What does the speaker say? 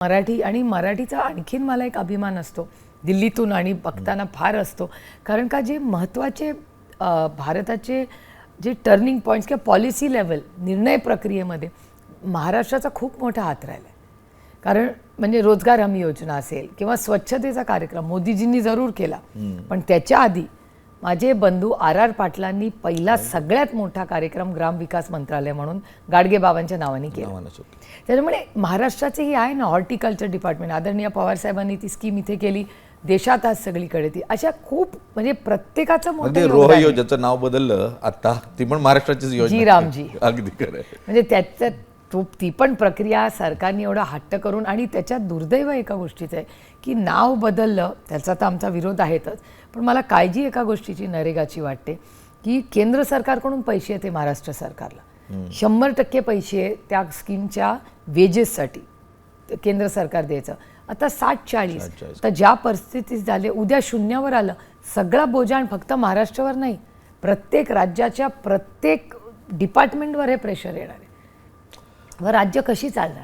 मराठी आणि मराठीचा आणखीन मला एक अभिमान असतो दिल्लीतून आणि बघताना फार असतो, कारण का जे महत्त्वाचे भारताचे जे टर्निंग पॉईंट्स किंवा पॉलिसी लेवल निर्णय प्रक्रियेमध्ये महाराष्ट्राचा खूप मोठा हात राहिला आहे. कारण म्हणजे रोजगार हमी योजना असेल किंवा स्वच्छतेचा कार्यक्रम मोदीजींनी जरूर केला, पण त्याच्या आधी माझे बंधू आर पाटलांनी पहिला सगळ्यात मोठा कार्यक्रम ग्रामविकास मंत्रालय म्हणून गाडगे बाबांच्या नावाने केला. त्याच्यामुळे महाराष्ट्राचे ही आहे ना हॉर्टिकल्चर डिपार्टमेंट, आदरणीय पवार साहेबांनी ती स्कीम इथे केली, देशात आज सगळीकडे ती, अशा खूप म्हणजे प्रत्येकाचं मोठं रोह योजनेचं नाव बदललं आता, ती पण महाराष्ट्राचीच योजना. जी रामजी, अगदी खरं. म्हणजे त्याच्यात ती पण प्रक्रिया सरकारने एवढा हट्ट करून, आणि त्याच्यात दुर्दैव एका गोष्टीचं आहे की नाव बदललं, त्याचा तर आमचा विरोध आहेतच, पण मला काळजी एका गोष्टीची नरेगाची वाटते की केंद्र सरकारकडून पैसे येते महाराष्ट्र सरकारला, 100% पैसे त्या स्कीमच्या वेजेससाठी केंद्र सरकार द्यायचं. आता 60-40, तर ज्या परिस्थितीत झाले, उद्या शून्यावर आलं, सगळा बोजाण फक्त महाराष्ट्रावर नाही, प्रत्येक राज्याच्या प्रत्येक डिपार्टमेंटवर हे प्रेशर येणार आहे. व राज्य कशी चालणार.